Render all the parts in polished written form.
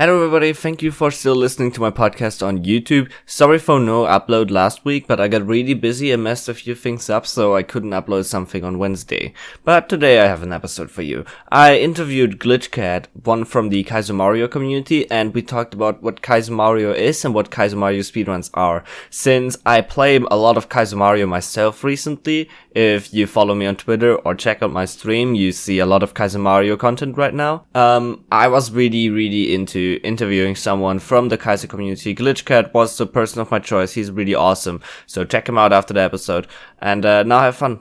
Hello everybody, thank you for still listening to my podcast on YouTube. Sorry for no upload last week, but I got really busy and messed a few things up, so I couldn't upload something on Wednesday. But today I have an episode for you. I interviewed GlitchCat, one from the Kaizo Mario community, and we talked about what Kaizo Mario is and what Kaizo Mario speedruns are. Since I play a lot of Kaizo Mario myself recently, if you follow me on Twitter or check out my stream, you see a lot of Kaizo Mario content right now. I was really into interviewing someone from the Kaizo community. GlitchCat was the person of my choice. He's really awesome. So check him out after the episode. And now have fun.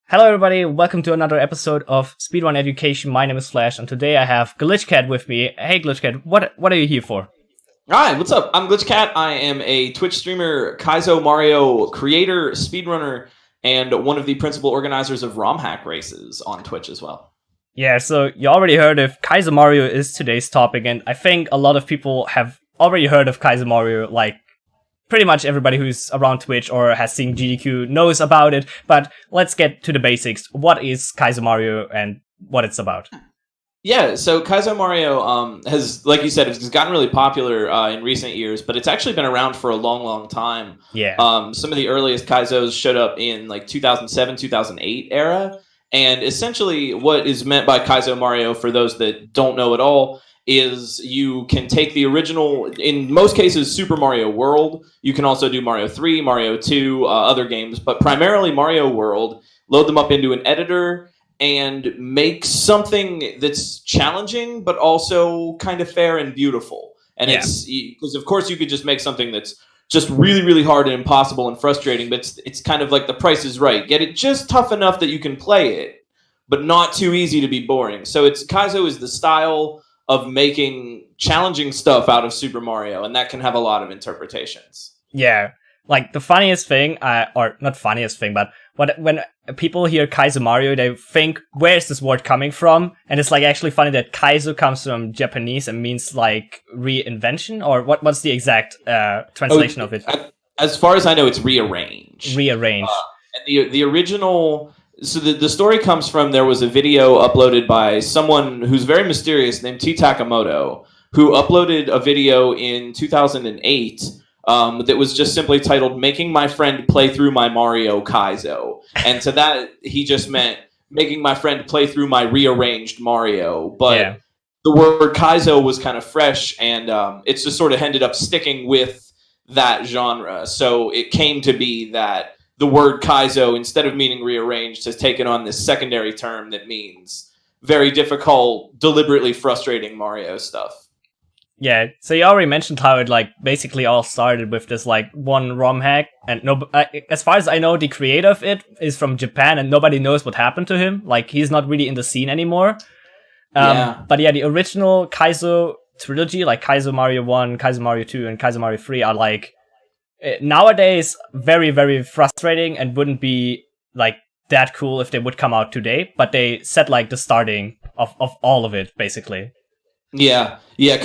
Hello everybody, welcome to another episode of Speedrun Education. My name is Flash, and today I have GlitchCat with me. Hey GlitchCat, what are you here for? Hi, what's up? I'm GlitchCat. I am a Twitch streamer, Kaizo Mario creator, speedrunner, and one of the principal organizers of ROM hack races on Twitch as well. Yeah, so you already heard of Kaizo Mario is today's topic, and I think a lot of people have already heard of Kaizo Mario, like pretty much everybody who's around Twitch or has seen GDQ knows about it, but let's get to the basics. What is Kaizo Mario and what it's about? Yeah, so Kaizo Mario has, like you said, has gotten really popular in recent years, but it's actually been around for a long time. Yeah. Some of the earliest Kaizos showed up in like 2007, 2008 era. And essentially what is meant by Kaizo Mario, for those that don't know at all, is you can take the original, in most cases, Super Mario World. You can also do Mario 3, Mario 2, other games, but primarily Mario World, load them up into an editor, and make something that's challenging, but also kind of fair and beautiful. And it's, because of course you could just make something that's just really hard and impossible and frustrating, but it's kind of like the Price is Right. Get it just tough enough that you can play it, but not too easy to be boring. So Kaizo is the style of making challenging stuff out of Super Mario, and that can have a lot of interpretations. Yeah, like the funniest thing, or not funniest thing, but when people hear Kaizo Mario, they think, where's this word coming from? And it's like actually funny that Kaizo comes from Japanese and means like reinvention, or what's the exact translation of it? As far as I know, it's rearrange. Rearrange. And the original, so the story comes from, there was a video uploaded by someone who's very mysterious named T. Takamoto, who uploaded a video in 2008 that was just simply titled "Making My Friend Play Through My Mario Kaizo," and to that he just meant making my friend play through my rearranged Mario. But the word Kaizo was kind of fresh, and it's just sort of ended up sticking with that genre. So it came to be that the word Kaizo, instead of meaning rearranged, has taken on this secondary term that means very difficult, deliberately frustrating Mario stuff. Yeah, so you already mentioned how it like basically all started with this like one ROM hack, and as far as I know, the creator of it is from Japan, and nobody knows what happened to him. Like he's not really in the scene anymore. But yeah, the original Kaizo trilogy, like Kaizo Mario 1, Kaizo Mario 2, and Kaizo Mario 3, are like nowadays very frustrating and wouldn't be like that cool if they would come out today. But they set like the starting of all of it basically. Yeah. The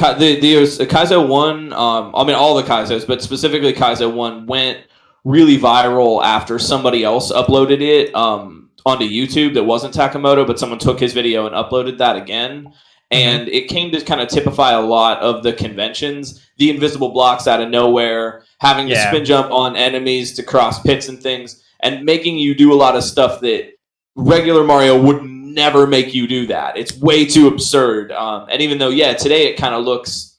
Kaizo 1, I mean all the Kaizos, but specifically Kaizo 1 went really viral after somebody else uploaded it onto YouTube that wasn't Takamoto, but someone took his video and uploaded that again. And it came to kind of typify a lot of the conventions, the invisible blocks out of nowhere, having to spin jump on enemies to cross pits and things, and making you do a lot of stuff that regular Mario would never make you do that. It's way too absurd. And even though, today it kind of looks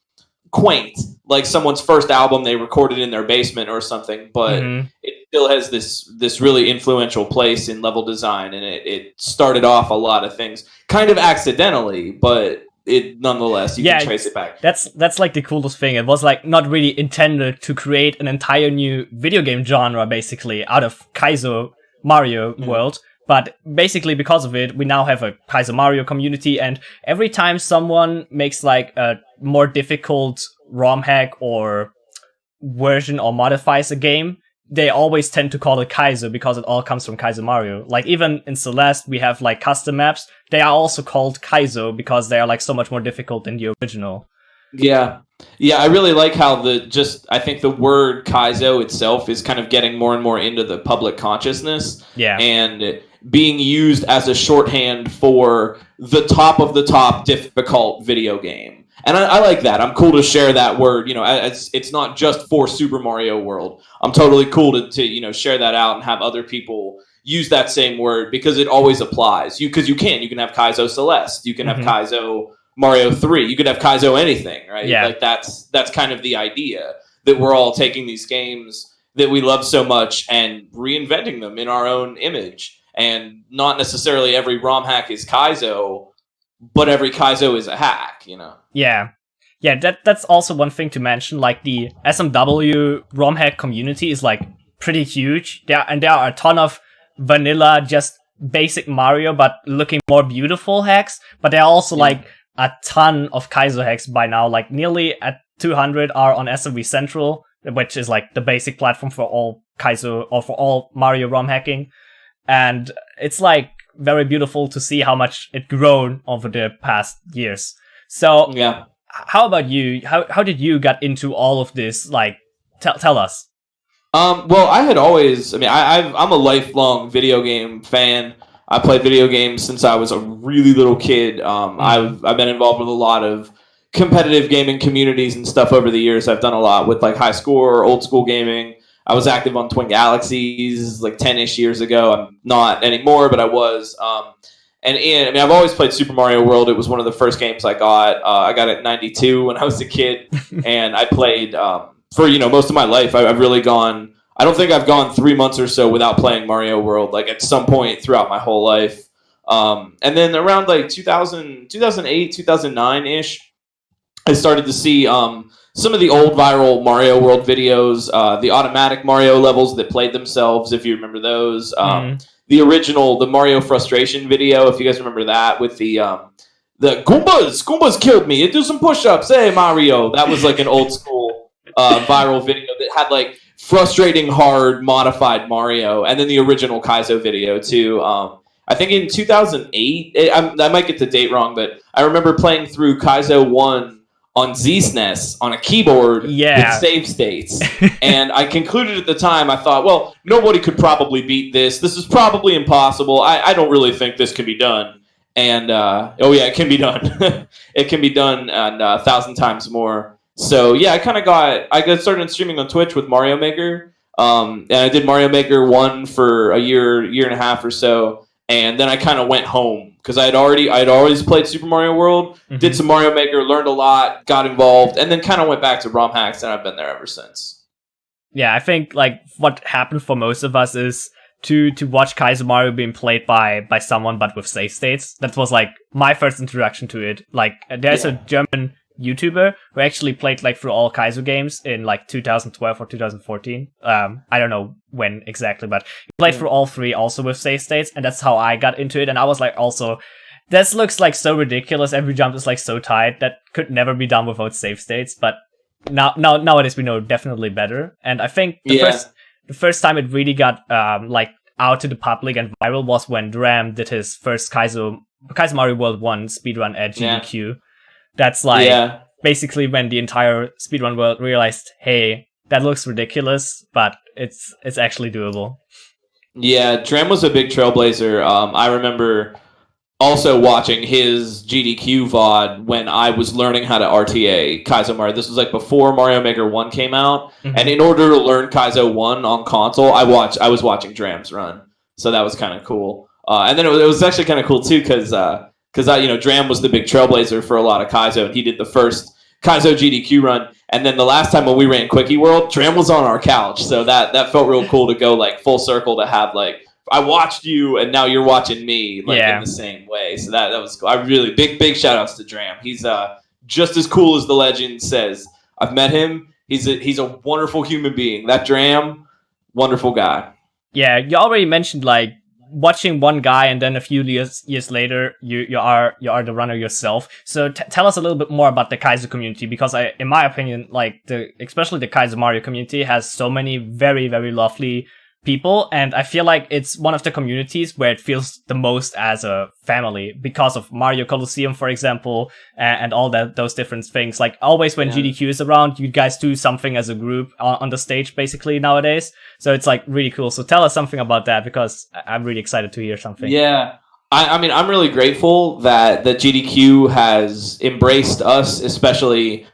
quaint, like someone's first album they recorded in their basement or something, but it still has this really influential place in level design, and it started off a lot of things kind of accidentally, but it nonetheless, you can trace it back. That's like the coolest thing. It was like not really intended to create an entire new video game genre basically out of Kaizo Mario world. But basically, because of it, we now have a Kaizo Mario community, and every time someone makes like a more difficult ROM hack or version or modifies a game, they always tend to call it Kaizo because it all comes from Kaizo Mario. Like even in Celeste, we have like custom maps. They are also called Kaizo because they are like so much more difficult than the original. Yeah, I really like how I think the word Kaizo itself is kind of getting more and more into the public consciousness. Yeah. And being used as a shorthand for the top of the top difficult video game. And I like that. I'm cool to share that word. It's not just for Super Mario World. I'm totally cool to share that out and have other people use that same word because it always applies. You can have Kaizo Celeste. You can have Kaizo Mario 3. You could have Kaizo anything, right? Yeah. Like that's kind of the idea, that we're all taking these games that we love so much and reinventing them in our own image. And not necessarily every ROM hack is Kaizo, but every Kaizo is a hack, Yeah. Yeah, that's also one thing to mention. Like, the SMW ROM hack community is, like, pretty huge. There are a ton of vanilla, just basic Mario, but looking more beautiful hacks. But there are also, like, a ton of Kaizo hacks by now. Like, nearly at 200 are on SMV Central, which is, like, the basic platform for all Kaizo, or for all Mario ROM hacking. And it's, like, very beautiful to see how much it grown over the past years. So, yeah. How about you? How did you get into all of this? Like, tell us. Well, I had always. I mean, I'm a lifelong video game fan. I played video games since I was a really little kid. I've been involved with a lot of competitive gaming communities and stuff over the years. I've done a lot with like high score, old school gaming. I was active on Twin Galaxies like 10-ish years ago. I'm not anymore, but I was. I've always played Super Mario World. It was one of the first games I got. I got it in 92 when I was a kid, and I played for most of my life. I've really gone. I don't think I've gone 3 months or so without playing Mario World, like at some point throughout my whole life. And then around like 2008, 2009-ish, I started to see some of the old viral Mario World videos, the automatic Mario levels that played themselves, if you remember those. The original, the Mario Frustration video, if you guys remember that, with the Goombas killed me. Do some push-ups. Hey, Mario. That was like an old school viral video that had like frustrating hard modified Mario, and then the original Kaizo video too. I think in 2008, I might get the date wrong, but I remember playing through Kaizo 1 on Z-SNES on a keyboard with save states. And I concluded at the time, I thought, well, nobody could probably beat this. This is probably impossible. I don't really think this can be done. And, it can be done. It can be done and 1,000 times more. So, yeah, I got started streaming on Twitch with Mario Maker. And I did Mario Maker 1 for a year and a half or so. And then I kind of went home because I'd always played Super Mario World, did some Mario Maker, learned a lot, got involved, and then kind of went back to ROM hacks, and I've been there ever since. Yeah, I think like what happened for most of us is to watch Kaizo Mario being played by someone but with save states. That was like my first introduction to it. Like there's a German YouTuber who actually played like through all Kaizo games in like 2012 or 2014. I don't know when exactly, but he played through all three also with save states, and that's how I got into it. And I was like, also, this looks like so ridiculous. Every jump is like so tight that could never be done without save states. But nowadays we know definitely better. And I think the first time it really got like out to the public and viral was when Dram did his first Kaizo Mario World 1 speedrun at GDQ. That's like basically when the entire speedrun world realized, hey, that looks ridiculous, but it's actually doable. Yeah, Dram was a big trailblazer. I remember also watching his GDQ VOD when I was learning how to RTA Kaizo Mario. This was like before Mario Maker 1 came out, and in order to learn Kaizo 1 on console, I was watching Dram's run, so that was kind of cool. And then it was actually kind of cool too because Dram was the big trailblazer for a lot of Kaizo, and he did the first Kaizo GDQ run. And then the last time when we ran Quickie World, Dram was on our couch, so that felt real cool to go like full circle to have like, I watched you and now you're watching me like in the same way. So that was cool. I really big shout outs to Dram. He's just as cool as the legend says. I've met him. He's a wonderful human being. That Dram, wonderful guy. Yeah, you already mentioned like watching one guy and then a few years later you are the runner yourself. So tell us a little bit more about the Kaizo community, because in my opinion, like especially the Kaizo Mario community has so many very, very lovely people, and I feel like it's one of the communities where it feels the most as a family because of Mario Colosseum, for example, and all those different things. Like always when GDQ is around, you guys do something as a group on the stage basically nowadays. So it's like really cool. So tell us something about that, because I'm really excited to hear something. Yeah. I mean, I'm really grateful that GDQ has embraced us, especially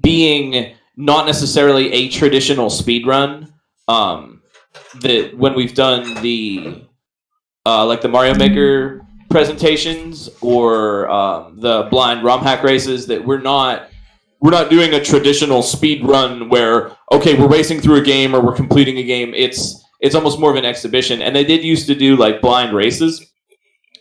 being not necessarily a traditional speedrun. That when we've done the like the Mario Maker presentations or the blind ROM hack races, that we're not doing a traditional speed run where, okay, we're racing through a game or we're completing a game. It's almost more of an exhibition. And they did used to do like blind races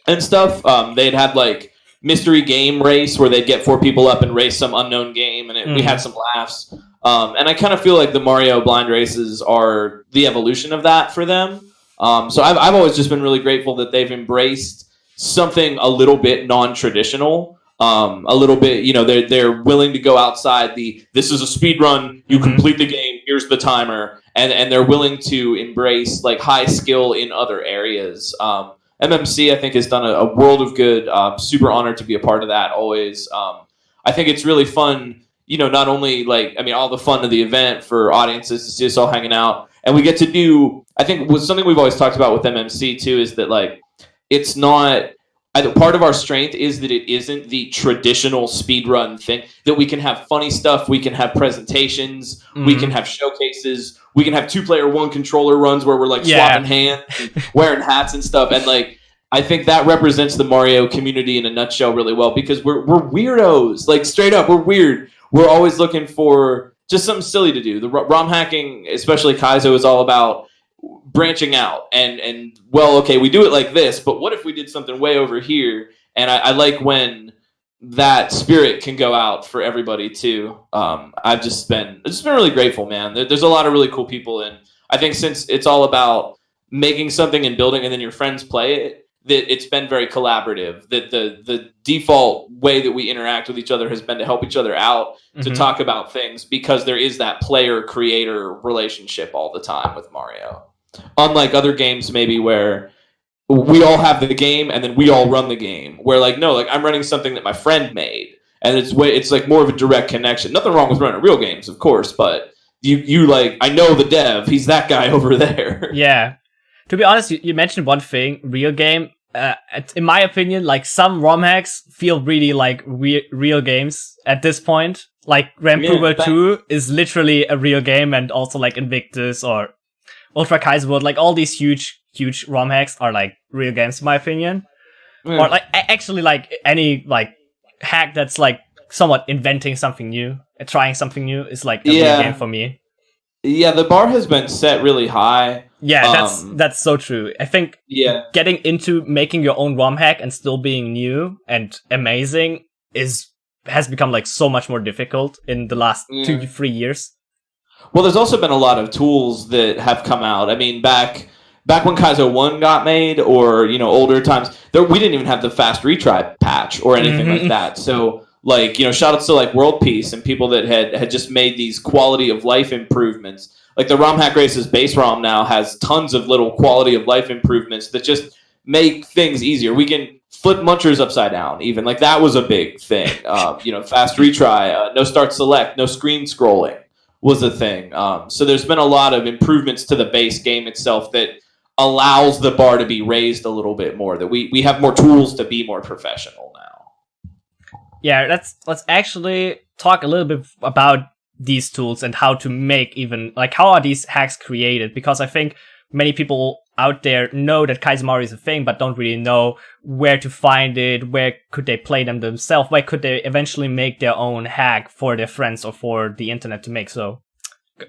and stuff. They'd had like mystery game race where they'd get 4 people up and race some unknown game, and we had some laughs. And I kind of feel like the Mario blind races are the evolution of that for them. So I've always just been really grateful that they've embraced something a little bit non-traditional. A little bit, you know, they're willing to go outside this is a speed run, you complete the game, here's the timer, and they're willing to embrace like high skill in other areas. MMC, I think, has done a world of good. Super honored to be a part of that always. I think it's really fun, you know, not only like, I mean, all the fun of the event for audiences to see us all hanging out, and we get to do, I think was something we've always talked about with MMC too, is that like, it's not, part of our strength is that it isn't the traditional speedrun thing, that we can have funny stuff, we can have presentations, we can have showcases, we can have 2-player 1 controller runs where we're like swapping hands, wearing hats and stuff. And like, I think that represents the Mario community in a nutshell really well, because we're weirdos, like straight up, we're weird. We're always looking for just something silly to do. The ROM hacking, especially Kaizo, is all about branching out and well, okay, we do it like this, but what if we did something way over here? And I like when that spirit can go out for everybody too. I've just been really grateful, man. There's a lot of really cool people, and I think since it's all about making something and building, and then your friends play it, that it's been very collaborative. That the default way that we interact with each other has been to help each other out, to talk about things, because there is that player-creator relationship all the time with Mario. Unlike other games maybe where we all have the game and then we all run the game, where like, no, like I'm running something that my friend made, and it's like more of a direct connection. Nothing wrong with running real games, of course, but you like, I know the dev, he's that guy over there. Yeah. To be honest, you mentioned one thing, real game. In my opinion, like some ROM hacks feel really like real games at this point. Like Grand Prix World 2 is literally a real game, and also like Invictus or Ultra Kaizo World, like all these huge ROM hacks are like real games in my opinion. Or like actually like any like hack that's like somewhat inventing something new, trying something new is like a real game for me. Yeah, the bar has been set really high. Yeah, that's so true. I think getting into making your own ROM hack and still being new and amazing has become like so much more difficult in the last 2 to 3 years. Well, there's also been a lot of tools that have come out. I mean, back when Kaizo 1 got made, or, you know, older times, we didn't even have the fast retry patch or anything like that. So, like, you know, shout outs to like World Peace and people that had just made these quality of life improvements. Like the ROM Hack Race's base ROM now has tons of little quality of life improvements that just make things easier. We can flip munchers upside down, even. Like that was a big thing. You know, fast retry, no start select, no screen scrolling was a thing. So there's been a lot of improvements to the base game itself that allows the bar to be raised a little bit more, that we have more tools to be more professional now. Yeah, let's actually talk a little bit about these tools and how to make even, like, how are these hacks created? Because I think many people out there know that Kaizo Mario is a thing, but don't really know where to find it, where could they play them themselves, where could they eventually make their own hack for their friends or for the internet to make. So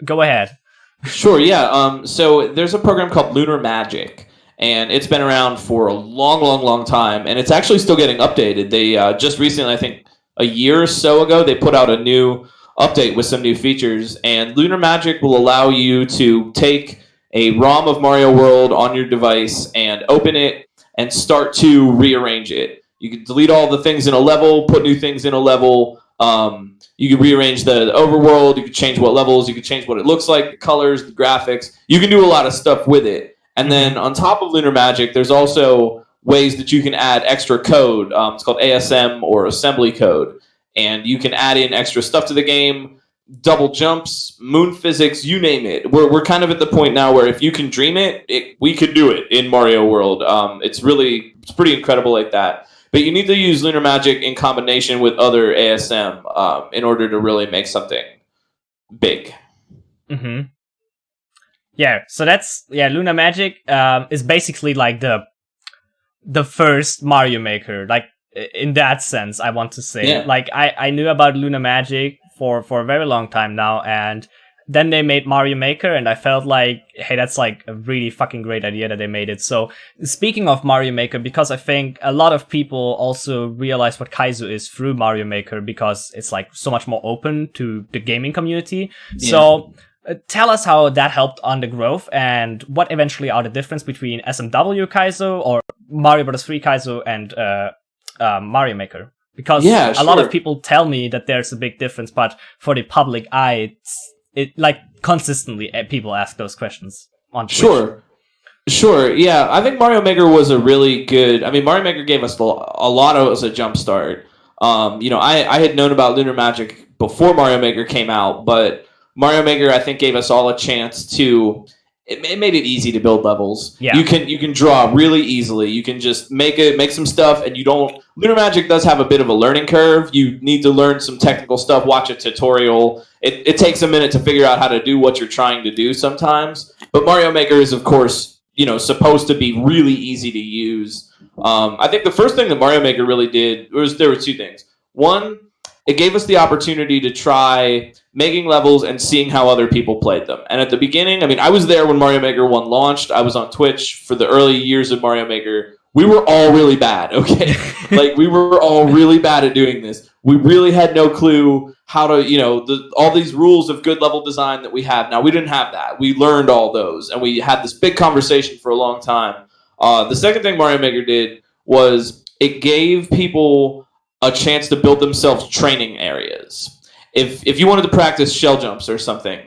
go ahead. Sure, yeah. So there's a program called Lunar Magic, and it's been around for a long time, and it's actually still getting updated. They just recently, I think a year or so ago, they put out a new update with some new features, and Lunar Magic will allow you to take a ROM of Mario World on your device and open it and start to rearrange it. You can delete all the things in a level, put new things in a level. You can rearrange the overworld. You can change what levels. You can change what it looks like, the colors, the graphics. You can do a lot of stuff with it. And then on top of Lunar Magic, there's also ways that you can add extra code. It's called ASM or assembly code. And you can add in extra stuff to the game, double jumps, moon physics, you name it. We're kind of at the point now where if you can dream it, we could do it in Mario World. It's pretty incredible like that. But you need to use Lunar Magic in combination with other ASM in order to really make something big. Mm-hmm. Yeah, so Lunar Magic is basically like the first Mario Maker, like in that sense, I want to say. Yeah. Like I knew about Lunar Magic for a very long time now, and then they made Mario Maker, and I felt like, hey, that's like a really fucking great idea that they made it. So speaking of Mario Maker, because I think a lot of people also realize what Kaizo is through Mario Maker, because it's like so much more open to the gaming community. Yeah. So tell us how that helped on the growth, and what eventually are the difference between SMW Kaizo or Mario Bros. 3 Kaizo and Mario Maker. Because a lot of people tell me that there's a big difference, but for the public eye, it like consistently people ask those questions on Twitch. Sure. Yeah, I think Mario Maker was a really good. I mean, Mario Maker gave us a lot as a jump start. I had known about Lunar Magic before Mario Maker came out, but Mario Maker I think gave us all a chance to. It made it easy to build levels. Yeah. You can draw really easily. You can just make some stuff, and you don't. Lunar Magic does have a bit of a learning curve. You need to learn some technical stuff. Watch a tutorial. It takes a minute to figure out how to do what you're trying to do sometimes. But Mario Maker is, of course, supposed to be really easy to use. I think the first thing that Mario Maker really did there were two things. One, it gave us the opportunity to try making levels and seeing how other people played them. And at the beginning, I mean, I was there when Mario Maker 1 launched. I was on Twitch for the early years of Mario Maker. We were all really bad, okay? Like, we were all really bad at doing this. We really had no clue how to, all these rules of good level design that we have now. We didn't have that. We learned all those, and we had this big conversation for a long time. The second thing Mario Maker did was it gave people a chance to build themselves training areas. If you wanted to practice shell jumps or something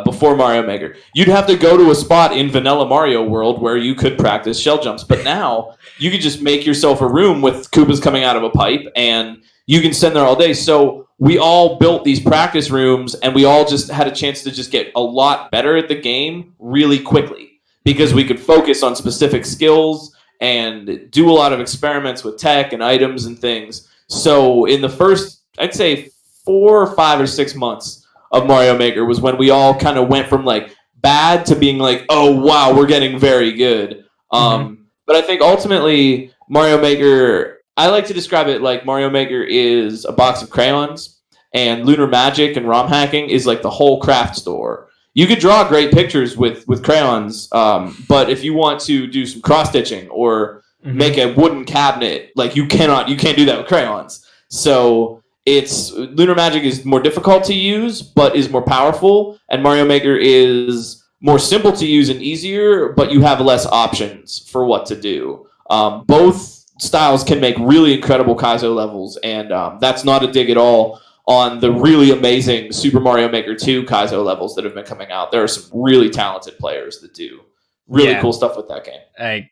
before Mario Maker, you'd have to go to a spot in Vanilla Mario World where you could practice shell jumps. But now you could just make yourself a room with Koopas coming out of a pipe, and you can stand there all day. So we all built these practice rooms, and we all just had a chance to just get a lot better at the game really quickly because we could focus on specific skills and do a lot of experiments with tech and items and things. So in the first, I'd say 4 or 5 or 6 months of Mario Maker was when we all kind of went from like bad to being like, oh wow, we're getting very good. But I think ultimately Mario Maker, I like to describe it like Mario Maker is a box of crayons, and Lunar Magic and ROM hacking is like the whole craft store. You could draw great pictures with crayons, but if you want to do some cross stitching or make a wooden cabinet, like you can't do that with crayons. So Lunar Magic is more difficult to use, but is more powerful, and Mario Maker is more simple to use and easier, but you have less options for what to do. Both styles can make really incredible Kaizo levels, and that's not a dig at all on the really amazing Super Mario Maker 2 Kaizo levels that have been coming out. There are some really talented players that do really cool stuff with that game.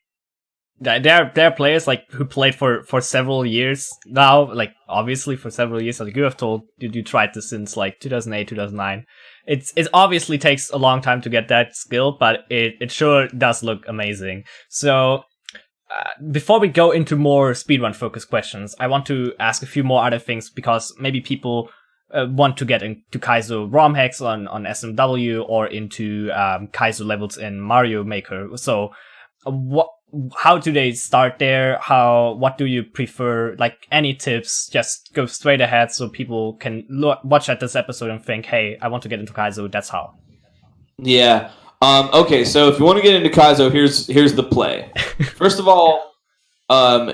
There are players like who played for several years now, like obviously for several years. Like you have told, you tried this since like 2008, 2009. It obviously takes a long time to get that skill, but it sure does look amazing. So before we go into more speedrun focused questions, I want to ask a few more other things because maybe people want to get into Kaizo ROM hacks on SMW or into Kaizo levels in Mario Maker. So how do they start there? What do you prefer? Like any tips, just go straight ahead so people can watch at this episode and think, hey, I want to get into Kaizo, that's how. Yeah. Okay, so if you want to get into Kaizo, here's the play. First of all,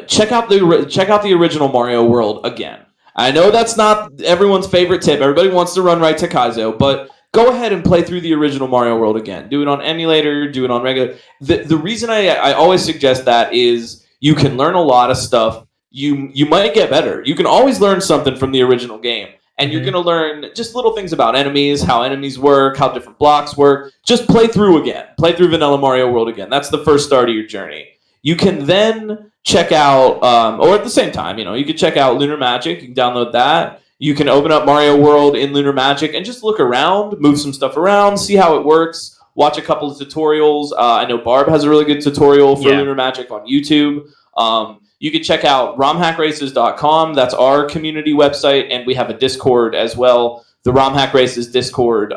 check out the original Mario World again. I know that's not everyone's favorite tip. Everybody wants to run right to Kaizo, but go ahead and play through the original Mario World again. Do it on emulator, do it on regular. The reason I always suggest that is you can learn a lot of stuff. You might get better. You can always learn something from the original game. And you're going to learn just little things about enemies, how enemies work, how different blocks work. Just play through again. Play through Vanilla Mario World again. That's the first start of your journey. You can then check out, or at the same time, you can check out Lunar Magic. You can download that. You can open up Mario World in Lunar Magic and just look around, move some stuff around, see how it works, watch a couple of tutorials. I know Barb has a really good tutorial for Lunar Magic on YouTube. You can check out romhackraces.com. That's our community website, and we have a Discord as well, the RomHack Races Discord,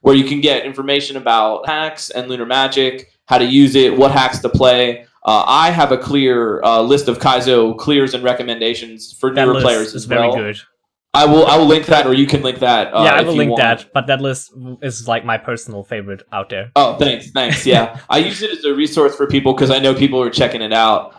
where you can get information about hacks and Lunar Magic, how to use it, what hacks to play. I have a clear list of Kaizo clears and recommendations for newer players as well. Very good. I will link that, or you can link that. I will link that, but that list is like my personal favorite out there. Oh, thanks. Yeah, I use it as a resource for people because I know people are checking it out.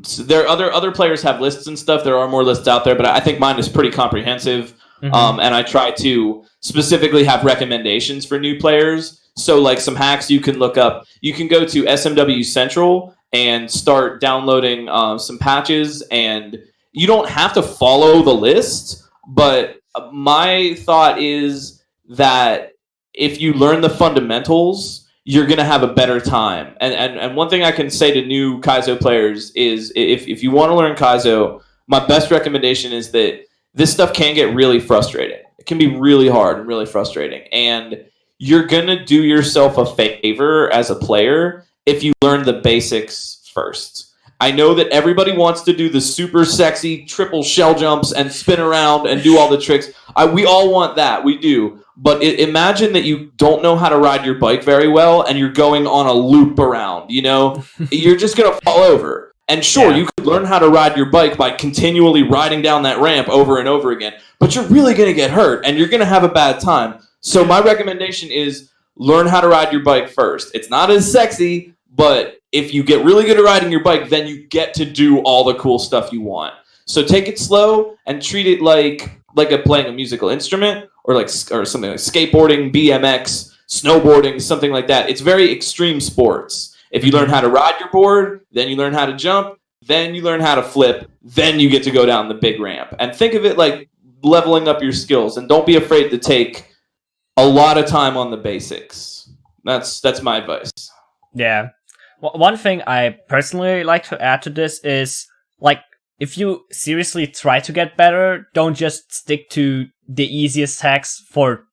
So there are other players have lists and stuff. There are more lists out there, but I think mine is pretty comprehensive. And I try to specifically have recommendations for new players. So like some hacks you can look up. You can go to SMW Central and start downloading some patches, and you don't have to follow the list. But my thought is that if you learn the fundamentals, you're going to have a better time. And one thing I can say to new Kaizo players is if you want to learn Kaizo, my best recommendation is that this stuff can get really frustrating. It can be really hard and really frustrating. And you're going to do yourself a favor as a player if you learn the basics first. I know that everybody wants to do the super sexy triple shell jumps and spin around and do all the tricks. We all want that. We do. But imagine that you don't know how to ride your bike very well and you're going on a loop around, You're just going to fall over. And sure, you could learn how to ride your bike by continually riding down that ramp over and over again. But you're really going to get hurt and you're going to have a bad time. So my recommendation is learn how to ride your bike first. It's not as sexy, but if you get really good at riding your bike, then you get to do all the cool stuff you want. So take it slow and treat it like playing a musical instrument or something like skateboarding, BMX, snowboarding, something like that. It's very extreme sports. If you learn how to ride your board, then you learn how to jump, then you learn how to flip, then you get to go down the big ramp. And think of it like leveling up your skills, and don't be afraid to take a lot of time on the basics. That's my advice. Yeah. One thing I personally like to add to this is, if you seriously try to get better, don't just stick to the easiest hacks for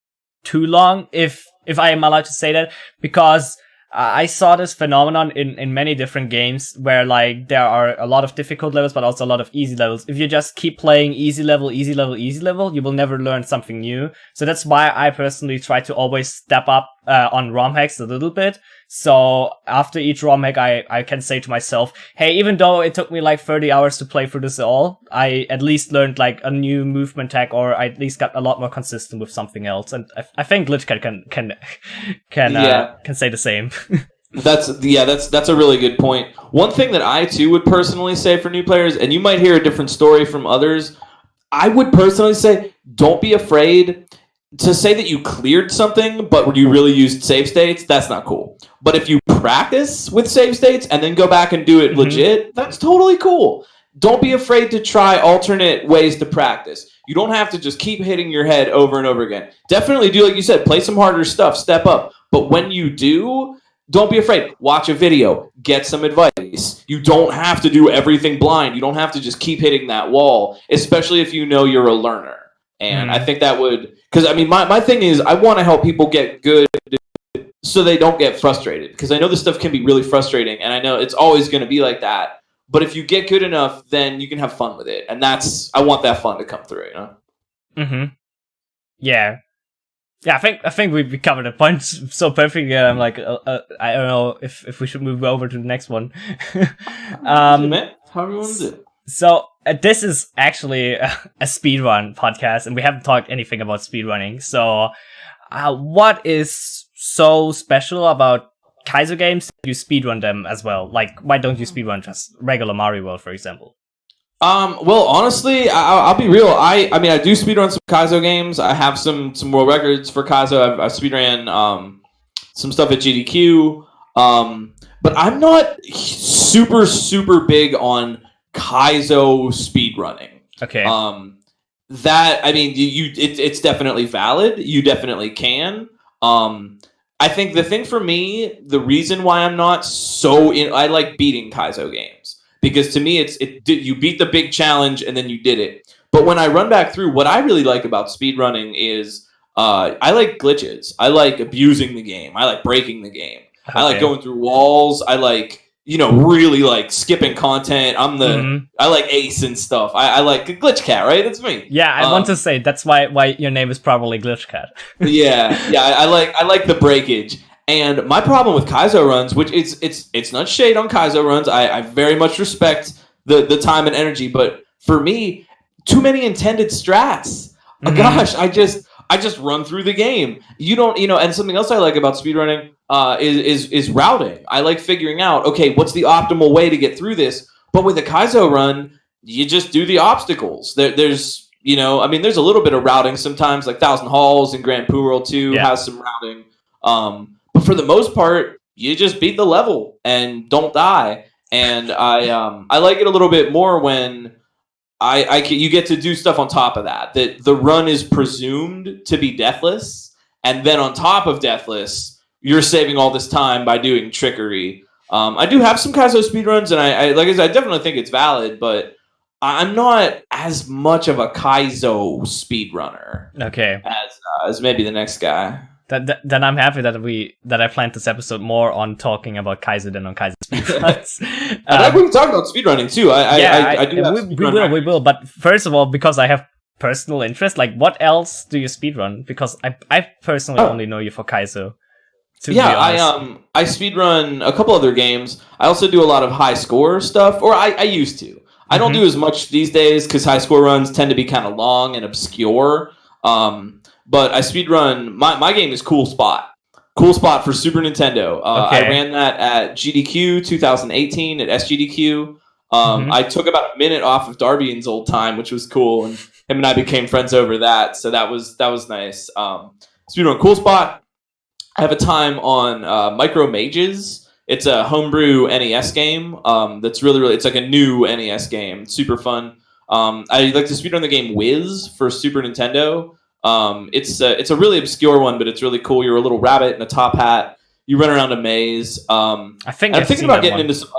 too long, if I am allowed to say that, because I saw this phenomenon in many different games where there are a lot of difficult levels, but also a lot of easy levels. If you just keep playing easy level, you will never learn something new. So that's why I personally try to always step up on ROM hacks a little bit. So after each ROM hack, I can say to myself, hey, even though it took me 30 hours to play through this all, I at least learned a new movement hack, or I at least got a lot more consistent with something else. And I think GlitchCat can say the same. That's a really good point. One thing that I too would personally say for new players, and you might hear a different story from others, I would personally say don't be afraid to say that you cleared something, but you really used save states. That's not cool. But if you practice with save states and then go back and do it legit, that's totally cool. Don't be afraid to try alternate ways to practice. You don't have to just keep hitting your head over and over again. Definitely do, like you said, play some harder stuff, step up. But when you do, don't be afraid. Watch a video. Get some advice. You don't have to do everything blind. You don't have to just keep hitting that wall, especially if you know you're a learner. And I think that would... Because, my thing is, I want to help people get good so they don't get frustrated. Because I know this stuff can be really frustrating, and I know it's always going to be like that. But if you get good enough, then you can have fun with it. And I want that fun to come through, Mm-hmm. Yeah. Yeah, I think we covered the points so perfectly. I'm I don't know if we should move over to the next one. How do you want to do it? So this is actually a speedrun podcast, and we haven't talked anything about speedrunning. So what is so special about Kaizo games that you speedrun them as well? Why don't you speedrun just regular Mario World, for example? Well, honestly, I'll be real. I do speedrun some Kaizo games. I have some world records for Kaizo. I've speedran some stuff at GDQ. But I'm not super, super big on Kaizo speedrunning. Okay. It's definitely valid. You definitely can. I think the thing for me, the reason why I'm not I like beating Kaizo games. Because to me, you beat the big challenge and then you did it. But when I run back through, what I really like about speedrunning is I like glitches. I like abusing the game. I like breaking the game. Okay. I like going through walls. I like, really like skipping content. I like ace and stuff. I like a GlitchCat, right? That's me. Yeah, I want to say that's why your name is probably GlitchCat. yeah. I like the breakage. And my problem with Kaizo runs, which it's not shade on Kaizo runs. I very much respect the time and energy, but for me, too many intended strats. Oh, gosh, I just run through the game. You don't, and something else I like about speedrunning is routing. I like figuring out, okay, what's the optimal way to get through this? But with a Kaizo run, you just do the obstacles. There's there's a little bit of routing sometimes, like Thousand Halls and Grand Poo World 2 has some routing. But for the most part, you just beat the level and don't die. And I like it a little bit more when you get to do stuff on top of that. That the run is presumed to be deathless, and then on top of deathless, you're saving all this time by doing trickery. I do have some Kaizo speedruns, and I like I said, I definitely think it's valid, but I'm not as much of a Kaizo speedrunner. Okay. As maybe the next guy. Then I'm happy that I planned this episode more on talking about Kaizo than on Kaizo speedruns. We can talk about speedrunning too. I do. We will. But first of all, because I have personal interest, like what else do you speedrun? Because I personally only know you for Kaizo. I speedrun a couple other games. I also do a lot of high score stuff, or I used to. I don't do as much these days because high score runs tend to be kind of long and obscure. But I speedrun, my game is Cool Spot. Cool Spot for Super Nintendo. I ran that at GDQ 2018 at SGDQ. I took about a minute off of Darbian's old time, which was cool, and him and I became friends over that, so that was nice. Speedrun Cool Spot. I have a time on Micro Mages. It's a homebrew NES game that's really, it's like a new NES game. It's super fun. I like to speedrun the game Wiz for Super Nintendo. It's a really obscure one, but it's really cool. You're a little rabbit in a top hat. You run around a maze. I'm thinking about getting into some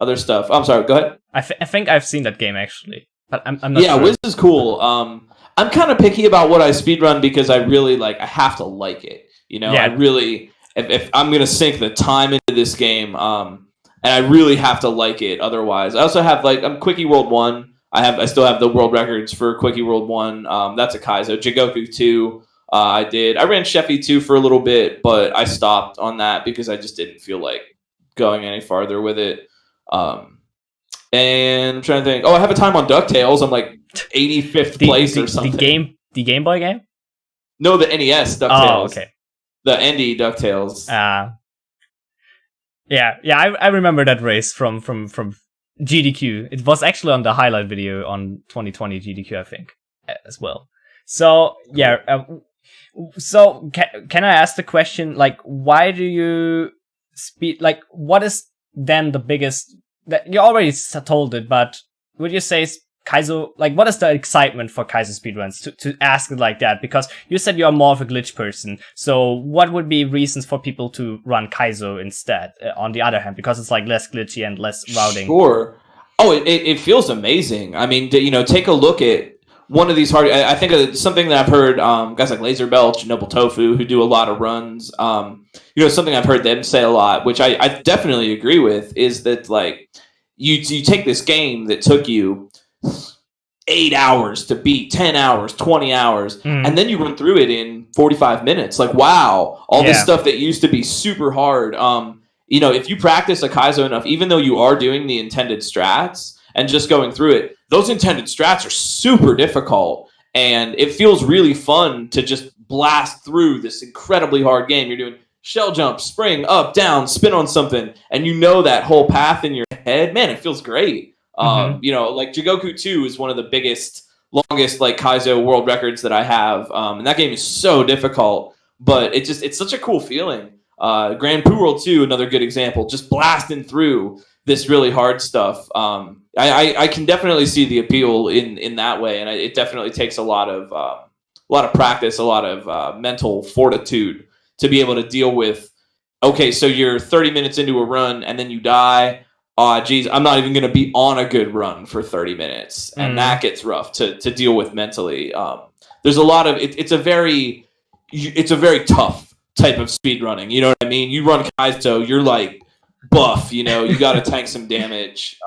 other stuff. I'm sorry. Go ahead. I think I've seen that game actually, but I'm not. Yeah, sure. Wiz is cool. I'm kind of picky about what I speedrun because I really I have to like it. I really, if I'm gonna sink the time into this game, and I really have to like it. Otherwise, I also have I'm Quickie World 1. I still have the world records for Quickie World 1. That's a Kaizo. Jigoku 2. I ran Sheffy 2 for a little bit, but I stopped on that because I just didn't feel like going any farther with it. And I'm trying to think. Oh, I have a time on DuckTales. I'm 85th place or something. The Game Boy game? No, the NES DuckTales. Oh, okay. The Andy DuckTales. I remember that race from GDQ. It was actually on the highlight video on 2020 GDQ, I think, as well. So so can I ask the question, why do you speed? What is then the biggest? That you already told it, but would you say Kaizo? What is the excitement for Kaizo speedruns? To ask it like that, because you said you are more of a glitch person. So what would be reasons for people to run Kaizo instead? On the other hand, because it's less glitchy and less routing. Sure. Oh, it feels amazing. I mean, take a look at one of these hard. I think it's something that I've heard guys like Laser Belch, Noble Tofu, who do a lot of runs. Something I've heard them say a lot, which I definitely agree with, is that you take this game that took you 8 hours to beat, 10 hours, 20 hours, and then you run through it in 45 minutes. Wow, all this stuff that used to be super hard. If you practice a Kaizo enough, even though you are doing the intended strats and just going through it, those intended strats are super difficult, and it feels really fun to just blast through this incredibly hard game. You're doing shell jump, spring, up, down, spin on something, and that whole path in your head. Man, it feels great. Jigoku 2 is one of the longest Kaizo world records that I have, and that game is so difficult, but it's such a cool feeling. Grand Poo World 2, another good example, just blasting through this really hard stuff. I can definitely see the appeal in that way, and it definitely takes a lot of practice, a lot of mental fortitude to be able to deal with. Okay, so you're 30 minutes into a run and then you die. geez, I'm not even going to be on a good run for 30 minutes. And that gets rough to deal with mentally. There's a lot of, it's a very tough type of speed running. You know what I mean? You run Kaizo, you're like buff, you got to tank some damage.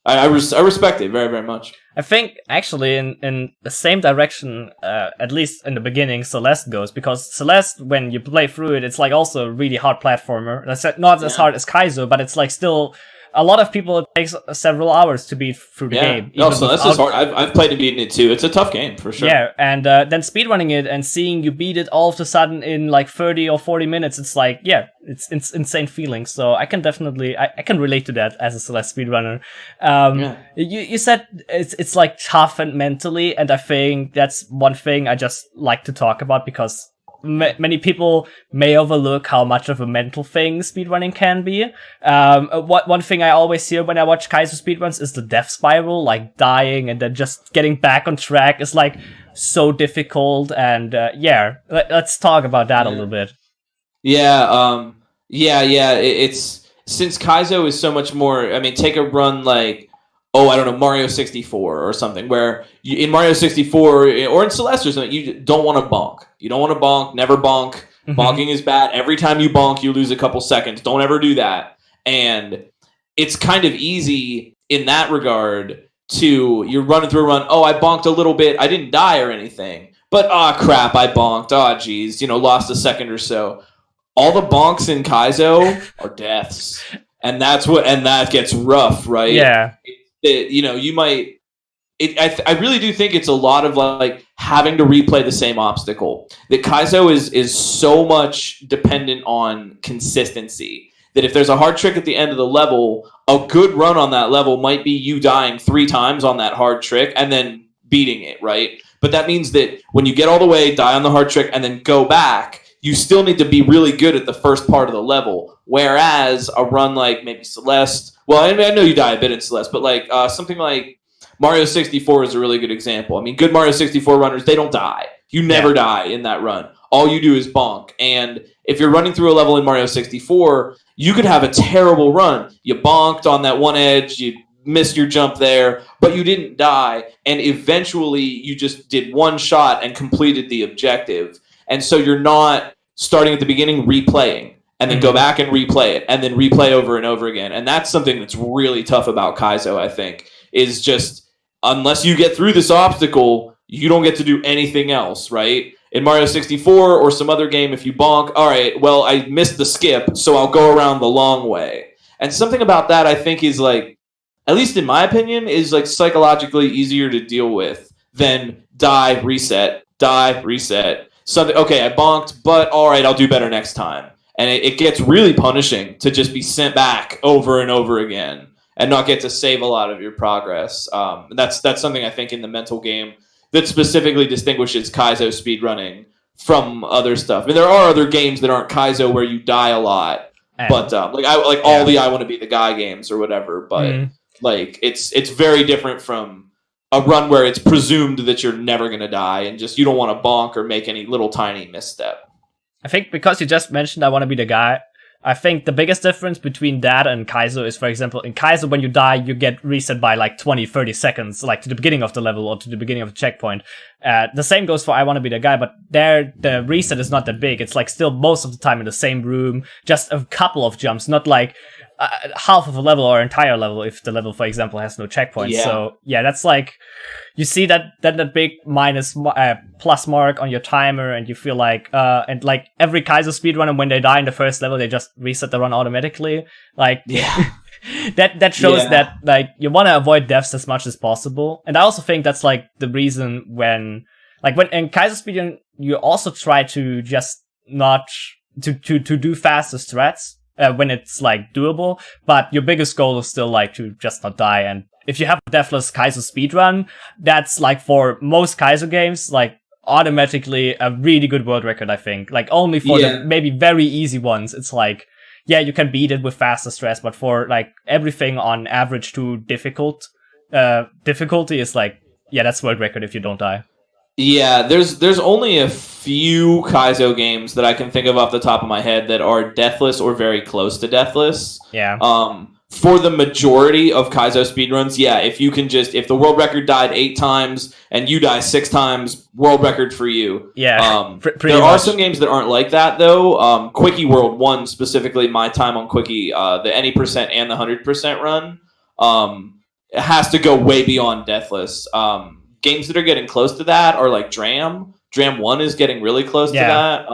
I respect it very, very much. I think actually in the same direction, at least in the beginning, Celeste goes, because Celeste, when you play through it, it's like also a really hard platformer. That's not as hard as Kaizo, but it's like still a lot of people, it takes several hours to beat through the game. No, Celeste is hard. I've played and beaten it too. It's a tough game for sure. Yeah, and then speedrunning it and seeing you beat it all of a sudden in like 30 or 40 minutes, it's like, it's insane feeling. So I can definitely, I can relate to that as a Celeste speedrunner. You said it's like tough and mentally, and I think that's one thing I just like to talk about, because many people may overlook how much of a mental thing speedrunning can be. One thing I always hear when I watch Kaizo speedruns is the death spiral, like dying and then just getting back on track is like so difficult. And let's talk about that a little bit. It's since Kaizo is so much more. I mean, take a run like, I don't know, Mario 64 or something, where in Mario 64 or in Celeste or something, you don't want to bonk. You don't want to bonk, never bonk. Mm-hmm. Bonking is bad. Every time you bonk, you lose a couple seconds. Don't ever do that. And it's kind of easy in that regard you're running through a run. I bonked a little bit. I didn't die or anything. But, crap, I bonked. Geez, lost a second or so. All the bonks in Kaizo are deaths. And that gets rough, right? Yeah. You might. I really do think it's a lot of like having to replay the same obstacle. That Kaizo is so much dependent on consistency that if there's a hard trick at the end of the level, a good run on that level might be you dying 3 times on that hard trick and then beating it, right? But that means that when you get all the way, die on the hard trick, and then go back, you still need to be really good at the first part of the level. Whereas a run like maybe Celeste, well, I know you die a bit in Celeste, but like something like Mario 64 is a really good example. I mean, good Mario 64 runners, they don't die. You never die in that run. All you do is bonk. And if you're running through a level in Mario 64, you could have a terrible run. You bonked on that one edge, you missed your jump there, but you didn't die. And eventually you just did one shot and completed the objective. And so you're not starting at the beginning replaying and then go back and replay it and then replay over and over again. And that's something that's really tough about Kaizo, I think, is just unless you get through this obstacle, you don't get to do anything else, right? In Mario 64 or some other game, if you bonk, all right, well, I missed the skip, so I'll go around the long way. And something about that, I think, is like, at least in my opinion, is like psychologically easier to deal with than die, reset. Something, okay, I bonked, but all right, I'll do better next time. And it gets really punishing to just be sent back over and over again and not get to save a lot of your progress. That's something I think in the mental game that specifically distinguishes Kaizo speedrunning from other stuff. I mean, there are other games that aren't Kaizo where you die a lot, but all the I Want to Be the Guy games or whatever. But like it's very different from a run where it's presumed that you're never going to die and just you don't want to bonk or make any little tiny misstep. I think because you just mentioned I Want to Be the Guy, I think the biggest difference between that and Kaizo is, for example, in Kaizo, when you die, you get reset by like 20, 30 seconds, like to the beginning of the level or to the beginning of the checkpoint. The same goes for I Want to Be the Guy, but there, the reset is not that big. It's like still most of the time in the same room, just a couple of jumps, not like half of a level or entire level if the level, for example, has no checkpoints. Yeah. So yeah, that's like, you see that big plus mark on your timer, and you feel like and like every Kaizo speedrunner, when they die in the first level, they just reset the run automatically. Like that shows that like you want to avoid deaths as much as possible. And I also think that's like the reason when in Kaizo speedrun you also try to just not to do faster strats when it's like doable, but your biggest goal is still like to just not die. And if you have a Deathless Kaizo speedrun, that's like for most Kaizo games, like automatically a really good world record, I think. Like only for the maybe very easy ones, it's like, yeah, you can beat it with faster stress, but for like everything on average to difficult, difficulty is like, yeah, that's world record if you don't die. Yeah, there's only a few Kaizo games that I can think of off the top of my head that are deathless or very close to deathless. Yeah. for the majority of Kaizo speedruns, yeah, if the world record died 8 times and you die 6 times, world record for you. Yeah, there are some games that aren't like that, though. Quickie World 1, specifically, my time on Quickie, the any percent and the 100% run, it has to go way beyond Deathless. Games that are getting close to that are like Dram. Dram 1 is getting really close to that.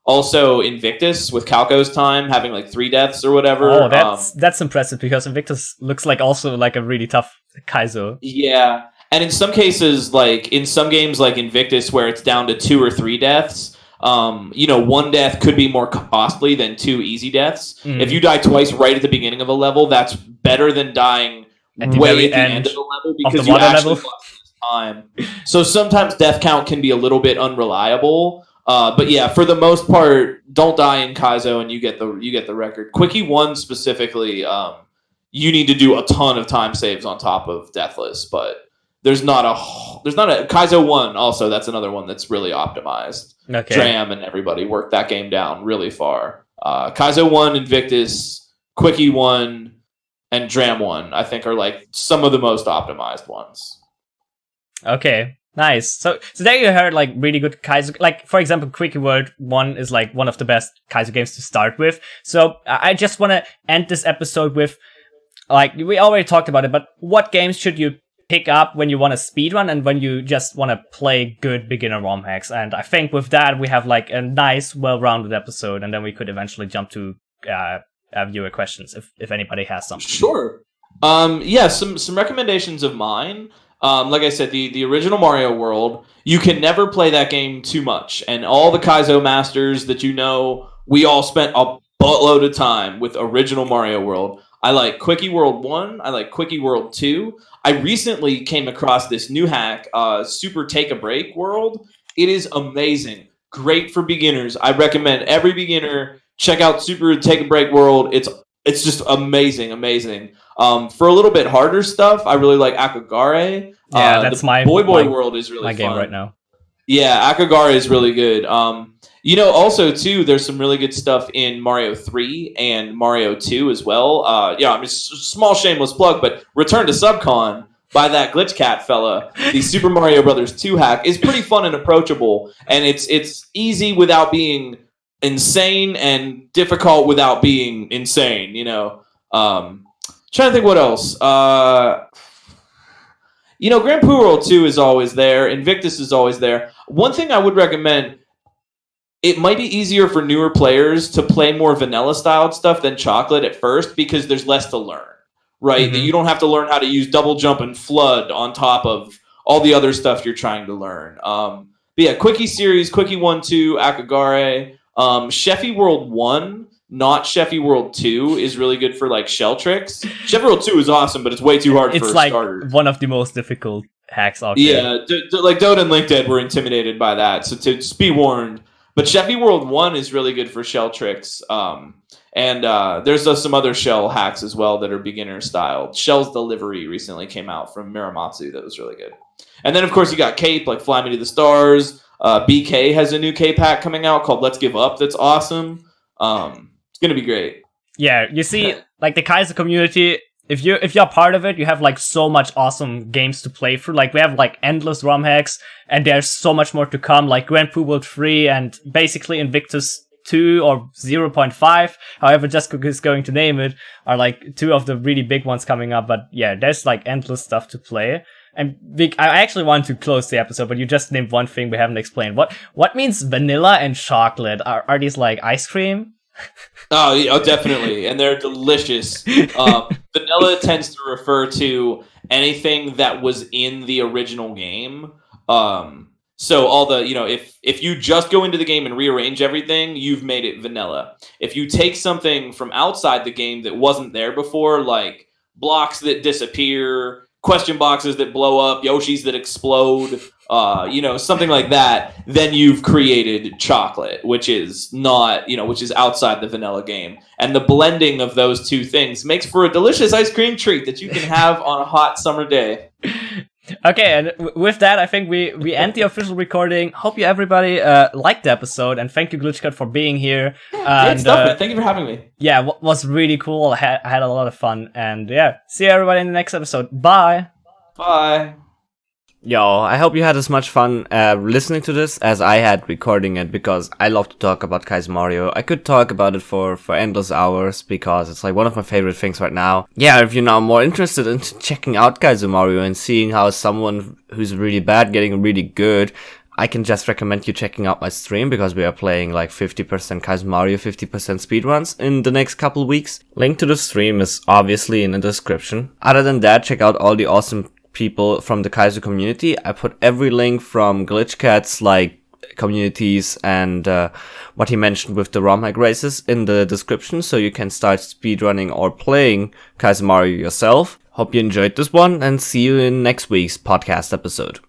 Also, Invictus with Calco's time having like 3 deaths or whatever. Oh, that's impressive because Invictus looks like also like a really tough Kaizo. Yeah, and in some cases, like in some games like Invictus, where it's down to 2 or 3 deaths, 1 death could be more costly than 2 easy deaths. If you die twice right at the beginning of a level, that's better than dying at the end of the level because you actually lost time. So sometimes death count can be a little bit unreliable. But yeah, for the most part, don't die in Kaizo and you get the record. Quickie 1 specifically, you need to do a ton of time saves on top of Deathless, but there's not a Kaizo 1 also, that's another one that's really optimized. Okay. Dram and everybody worked that game down really far. Kaizo 1, Invictus, Quickie 1, and Dram 1, I think are like some of the most optimized ones. Okay. Nice. So there you heard like really good Kaizo. Like for example, Quickie World 1 is like one of the best Kaizo games to start with. So I just want to end this episode with, like we already talked about it, but what games should you pick up when you want to speedrun and when you just want to play good beginner ROM hacks? And I think with that we have like a nice, well-rounded episode, and then we could eventually jump to viewer questions if anybody has something. Sure. Some recommendations of mine. Like I said, the original Mario World, you can never play that game too much. And all the Kaizo masters that we all spent a buttload of time with original Mario World. I like Quickie World 1. I like Quickie World 2. I recently came across this new hack, Super Take a Break World. It is amazing. Great for beginners. I recommend every beginner check out Super Take a Break World. It's just amazing. For a little bit harder stuff, I really like Akagare. Yeah, that's my Boy World is really my fun. game right now. Yeah, Akagare is really good. Also too, there's some really good stuff in Mario 3 and Mario 2 as well. Small shameless plug, but Return to Subcon by that GlitchCat fella, the Super Mario Brothers 2 hack is pretty fun and approachable, and it's easy without being insane and difficult without being insane. Trying to think what else. Grand Poo World 2 is always there. Invictus is always there. One thing I would recommend, it might be easier for newer players to play more vanilla-styled stuff than chocolate at first because there's less to learn, right? You don't have to learn how to use double jump and flood on top of all the other stuff you're trying to learn. Quickie series, Quickie 1, 2, Akagare. Sheffy World 1, not Sheffy World 2, is really good for like shell tricks. Sheffy World 2 is awesome, but it's way too hard for starters. It's like one of the most difficult hacks out there. Yeah, like Dota and LinkedIn were intimidated by that, so to just be warned. But Sheffy World 1 is really good for shell tricks. And there's some other shell hacks as well that are beginner style. Shell's Delivery recently came out from Miramatsu that was really good. And then of course you got Cape, like Fly Me to the Stars. BK has a new Cape hack coming out called Let's Give Up. That's awesome. It's gonna be great. Yeah, you see, like the Kaizo community, if you're part of it, you have like so much awesome games to play through. Like we have like endless ROM hacks, and there's so much more to come. Like Grand Poo World 3 and basically Invictus 2 or 0.5, however Jessica is going to name it, are like 2 of the really big ones coming up. But yeah, there's like endless stuff to play. And I actually want to close the episode, but you just named one thing we haven't explained. What means vanilla and chocolate? Are these like ice cream? Oh, definitely. And they're delicious. Vanilla tends to refer to anything that was in the original game. So all the, if you just go into the game and rearrange everything, you've made it vanilla. If you take something from outside the game that wasn't there before, like blocks that disappear, question boxes that blow up, Yoshis that explode, something like that, then you've created chocolate, which is not, which is outside the vanilla game. And the blending of those two things makes for a delicious ice cream treat that you can have on a hot summer day. Okay, and with that, I think we end the official recording. Hope you everybody liked the episode, and thank you, GlitchCat, for being here. Great stuff, man. Thank you for having me. Yeah, was really cool. I had a lot of fun, and yeah, see you everybody in the next episode. Bye. Bye. Yo, I hope you had as much fun listening to this as I had recording it, because I love to talk about Kaizo Mario. I could talk about it for endless hours because it's like one of my favorite things right now. Yeah, if you're now more interested in checking out Kaizo Mario and seeing how someone who's really bad getting really good, I can just recommend you checking out my stream, because we are playing like 50% Kaizo Mario, 50% speedruns in the next couple weeks. Link to the stream is obviously in the description. Other than that, check out all the awesome people from the Kaizo community. I put every link from GlitchCat's like communities and what he mentioned with the ROM hack races in the description, so you can start speedrunning or playing Kaizo Mario yourself. Hope you enjoyed this one, and see you in next week's podcast episode.